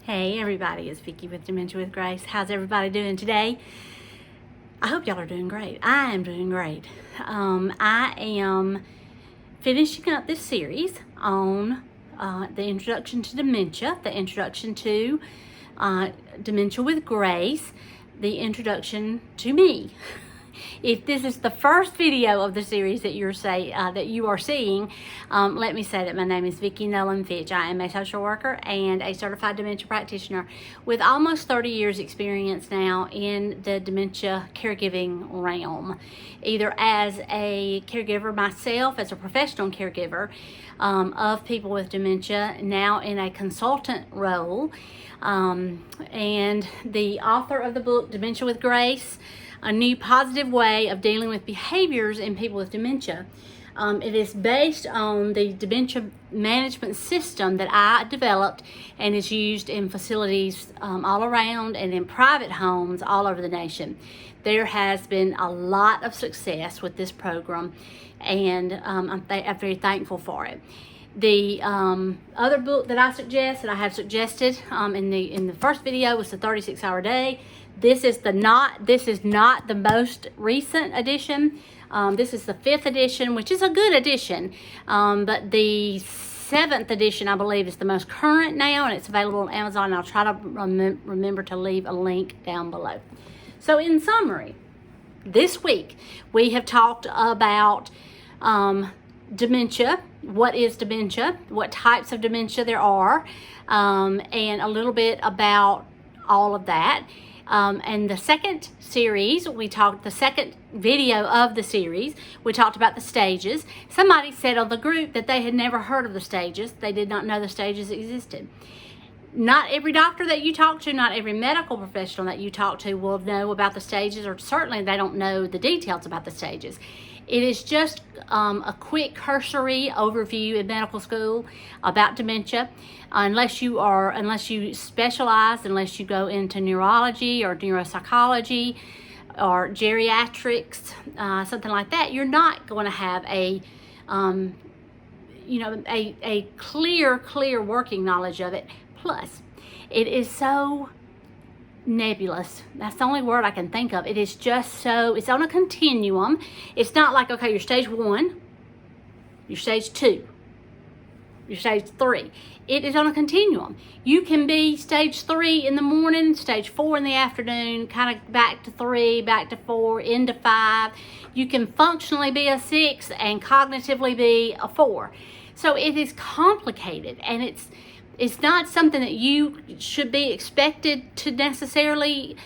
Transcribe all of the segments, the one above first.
Hey everybody, it's Vicky with Dementia with Grace. How's everybody doing today? I hope y'all are doing great. I am doing great. I am finishing up this series on the introduction to dementia, the introduction to Dementia with Grace, the introduction to me. If this is the first video of the series that you are seeing, let me say that my name is Vicky Noland Fitch. I am a social worker and a certified dementia practitioner with almost 30 years experience now in the dementia caregiving realm, either as a caregiver myself, as a professional caregiver of people with dementia, now in a consultant role, and the author of the book Dementia with Grace, a new positive way of dealing with behaviors in people with dementia. It is based on the dementia management system that I developed and is used in facilities all around and in private homes all over the nation. There has been a lot of success with this program, and I'm very thankful for it. The other book that I have suggested in the first video was the 36-hour day. This is not the most recent edition. This is the 5th edition, which is a good edition, but the 7th edition, I believe, is the most current now, and it's available on Amazon. I'll try to remember to leave a link down below. So in summary, this week we have talked about dementia. What is dementia? What types of dementia there are, and a little bit about all of that. And the second series, the second video of the series, we talked about the stages. Somebody said on the group that they had never heard of the stages. They did not know the stages existed. Not every doctor that you talk to, not every medical professional that you talk to will know about the stages, or certainly they don't know the details about the stages. It is just a quick cursory overview in medical school about dementia, unless you specialize, unless you go into neurology or neuropsychology or geriatrics, something like that. You're not going to have a clear working knowledge of it. Plus, it is so nebulous. That's the only word I can think of. It is just so, it's on a continuum. It's not like, okay, you're stage 1, you're stage 2, you're stage 3. It is on a continuum. You can be stage 3 in the morning, stage 4 in the afternoon, kind of back to 3, back to 4, into 5. You can functionally be a 6 and cognitively be a 4. So it is complicated, and it's not something that you should be expected to necessarily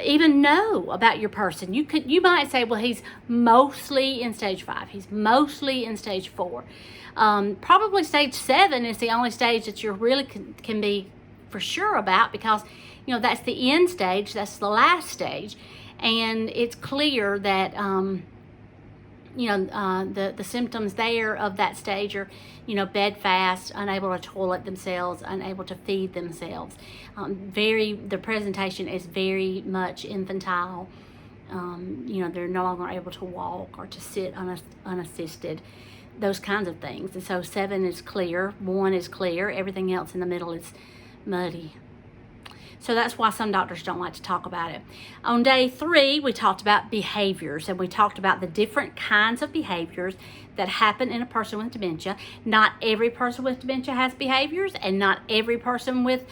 even know about your person. You might say, well, he's mostly in stage 5. He's mostly in stage 4. Probably stage 7 is the only stage that you really can be for sure about, because that's the end stage. That's the last stage, and it's clear that the symptoms there of that stage are, bedfast, unable to toilet themselves, unable to feed themselves. The presentation is very much infantile. They're no longer able to walk or to sit unassisted, those kinds of things. And so 7 is clear, 1 is clear, everything else in the middle is muddy. So that's why some doctors don't like to talk about it. On day 3, we talked about behaviors, and we talked about the different kinds of behaviors that happen in a person with dementia. Not every person with dementia has behaviors, and not every person with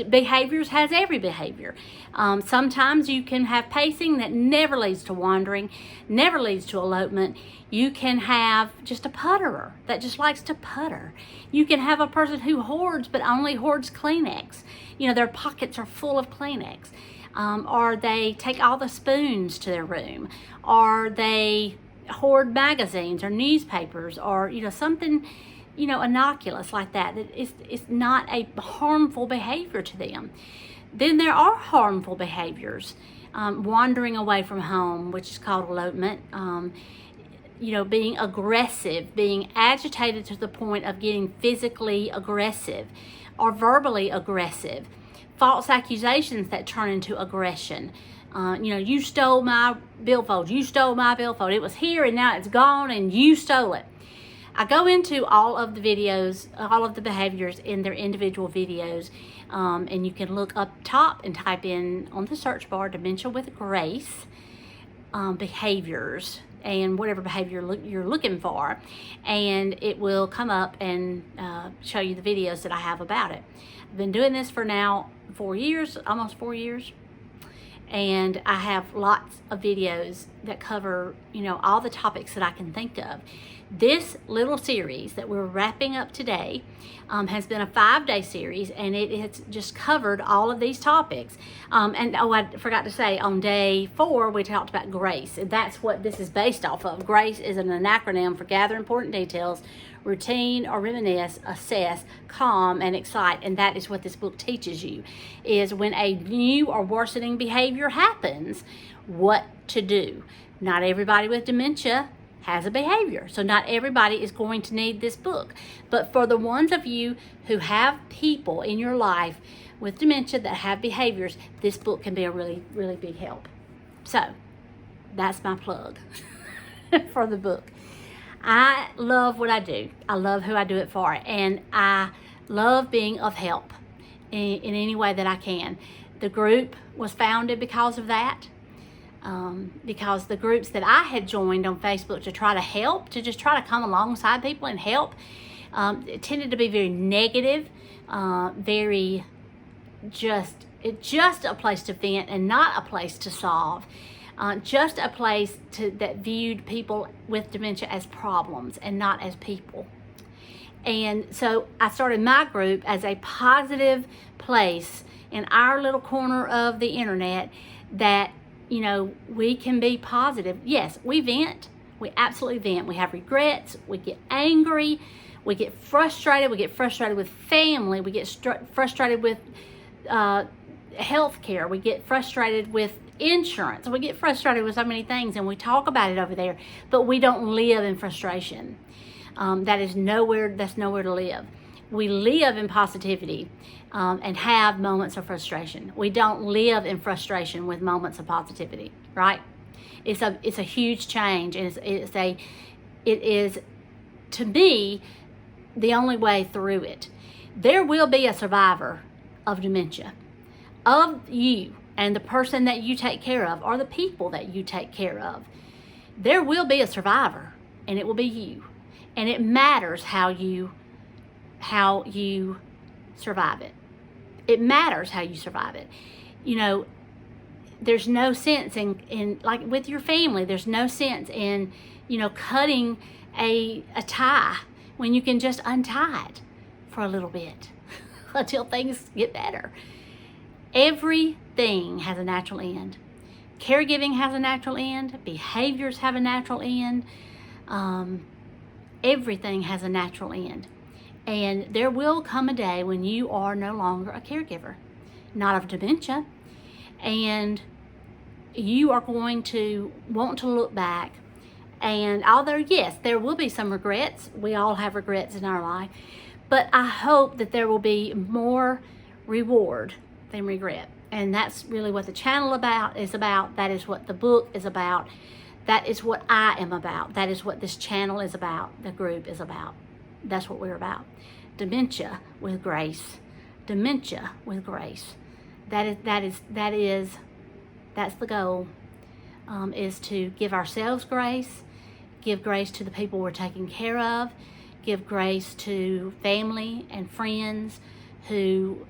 behaviors has every behavior. Sometimes you can have pacing that never leads to wandering, never leads to elopement. You can have just a putterer that just likes to putter. You can have a person who hoards, but only hoards Kleenex. Their pockets are full of Kleenex. Or they take all the spoons to their room. Or they hoard magazines or newspapers, or something innocuous like that. It's not a harmful behavior to them. Then there are harmful behaviors. Wandering away from home, which is called elopement. Being aggressive, being agitated to the point of getting physically aggressive or verbally aggressive. False accusations that turn into aggression. You stole my billfold. You stole my billfold. It was here and now it's gone and you stole it. I go into all of the videos, all of the behaviors in their individual videos, and you can look up top and type in on the search bar Dementia with Grace behaviors and whatever behavior you're looking for, and it will come up and show you the videos that I have about it. I've been doing this for now 4 years, almost 4 years, and I have lots of videos that cover, all the topics that I can think of. This little series that we're wrapping up today has been a 5-day series, and it has just covered all of these topics. And I forgot to say, on day 4, we talked about GRACE, and that's what this is based off of. GRACE is an acronym for Gather Important Details, Routine or Reminisce, Assess, Calm, and Excite. And that is what this book teaches you, is when a new or worsening behavior happens, what to do. Not everybody with dementia has a behavior, so not everybody is going to need this book. But for the ones of you who have people in your life with dementia that have behaviors, this book can be a really, really big help. So that's my plug for the book. I love what I do. I love who I do it for, and I love being of help in any way that I can. The group was founded because of that. Because the groups that I had joined on Facebook to try to help, to just try to come alongside people and help, it tended to be very negative, very just a place to vent and not a place to solve. Just a place that viewed people with dementia as problems and not as people. And so I started my group as a positive place in our little corner of the internet that we can be positive. Yes, we vent. We absolutely vent. We have regrets. We get angry. We get frustrated. We get frustrated with family. We get frustrated with health care. We get frustrated with insurance. We get frustrated with so many things, and we talk about it over there, but we don't live in frustration. That's nowhere to live. We live in positivity and have moments of frustration. We don't live in frustration with moments of positivity, right? It's a huge change, and it is to me the only way through it. There will be a survivor of dementia, of you and the person that you take care of, or the people that you take care of. There will be a survivor, and it will be you. And it matters how you survive it. It matters how you survive it. There's no sense in like with your family, there's no sense in, cutting a tie when you can just untie it for a little bit until things get better. Everything has a natural end. Caregiving has a natural end. Behaviors have a natural end. Everything has a natural end. And there will come a day when you are no longer a caregiver, not of dementia. And you are going to want to look back. And although, yes, there will be some regrets. We all have regrets in our life. But I hope that there will be more reward than regret. And that's really what the channel is about. That is what the book is about. That is what I am about. That is what this channel is about. The group is about. That's what we're about. Dementia with grace. Dementia with grace. That's the goal. Is to give ourselves grace, give grace to the people we're taking care of, give grace to family and friends who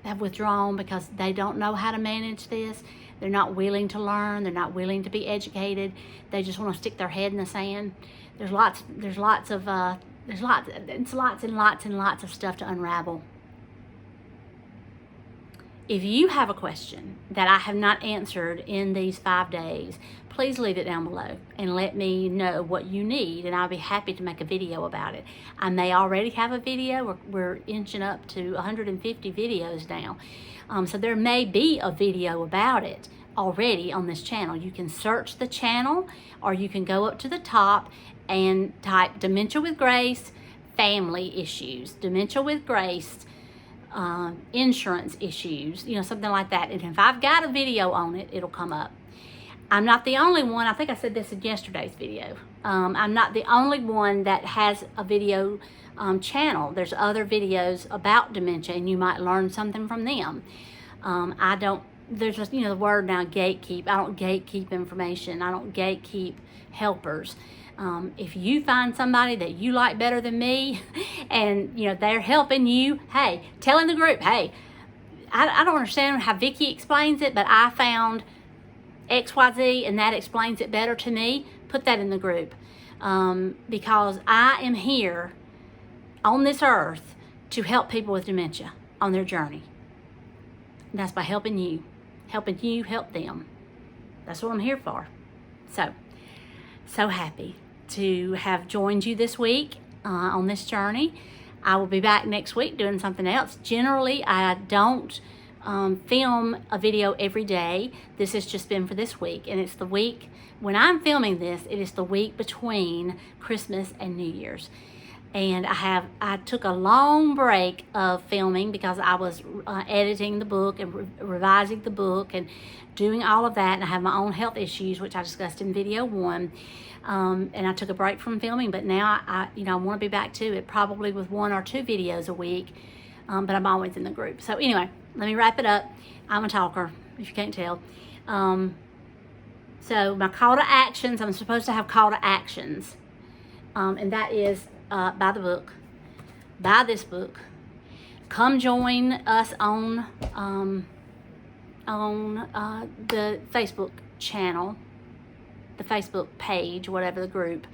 have withdrawn because they don't know how to manage this. They're not willing to learn. They're not willing to be educated. They just want to stick their head in the sand. There's lots and lots of stuff to unravel. If you have a question that I have not answered in these 5 days, please leave it down below and let me know what you need, and I'll be happy to make a video about it. I may already have a video. We're inching up to 150 videos now. So there may be a video about it already on this channel. You can search the channel, or you can go up to the top and type Dementia with Grace, Family Issues, Dementia with Grace, insurance issues, something like that. And if I've got a video on it, it'll come up. I'm not the only one. I think I said this in yesterday's video. I'm not the only one that has a video channel. There's other videos about dementia, and you might learn something from them. I don't, there's just, the word now, gatekeep. I don't gatekeep information. I don't gatekeep helpers. If you find somebody that you like better than me and, they're helping you, hey, tell in the group, hey, I don't understand how Vicky explains it, but I found XYZ and that explains it better to me. Put that in the group. Because I am here on this earth to help people with dementia on their journey. And that's by helping you help them. That's what I'm here for. So happy to have joined you this week on this journey. I will be back next week doing something else. Generally, I don't film a video every day. This has just been for this week, and it's the week, when I'm filming this, it is the week between Christmas and New Year's. And I took a long break of filming because I was editing the book and revising the book and doing all of that, and I have my own health issues, which I discussed in video 1. And I took a break from filming, but now I want to be back to it, probably with 1 or 2 videos a week, but I'm always in the group. So anyway, let me wrap it up. I'm a talker, if you can't tell. So my call to actions, I'm supposed to have call to actions, and that is buy the book, buy this book, come join us on the Facebook channel, the Facebook page, whatever the group,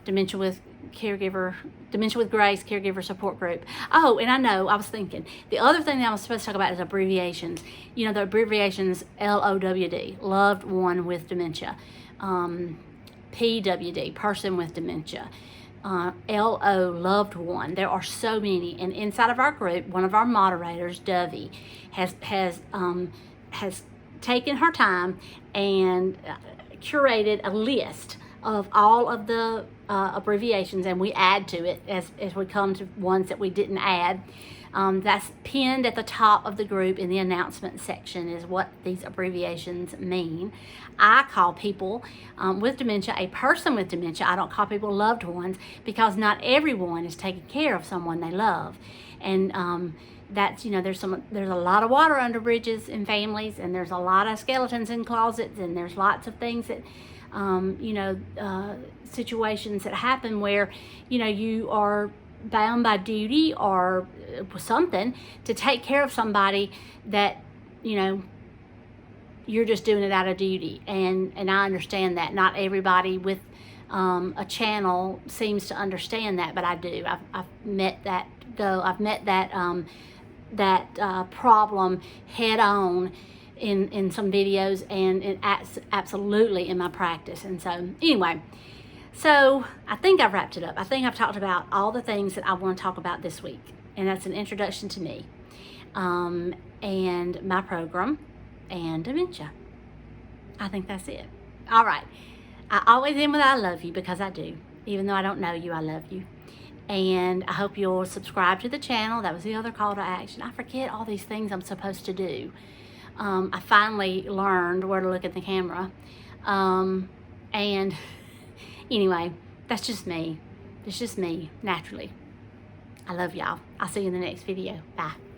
Dementia with Grace Caregiver Support Group. Oh, and I was thinking, the other thing that I was supposed to talk about is abbreviations. The abbreviations LOWD, Loved One with Dementia, PWD, Person with Dementia, LO, Loved One. There are so many, and inside of our group, one of our moderators, Dovey, has taken her time and curated a list of all of the abbreviations, and we add to it as we come to ones that we didn't add. That's pinned at the top of the group in the announcement section, is what these abbreviations mean. I call people with dementia a person with dementia. I don't call people loved ones, because not everyone is taking care of someone they love. And that's, there's a lot of water under bridges in families, and there's a lot of skeletons in closets, and there's lots of things that situations that happen where you are bound by duty or something to take care of somebody that you're just doing it out of duty. And I understand that not everybody with a channel seems to understand that, but I do. I've met that problem head on in some videos, and absolutely in my practice. And so anyway, so I think I've wrapped it up. I think I've talked about all the things that I want to talk about this week, and that's an introduction to me and my program and dementia. I think that's it. All right. I always end with I love you, because I do. Even though I don't know you, I love you. And I hope you'll subscribe to the channel. That was the other call to action. I forget all these things I'm supposed to do. I finally learned where to look at the camera. And anyway, that's just me. It's just me, naturally. I love y'all. I'll see you in the next video. Bye.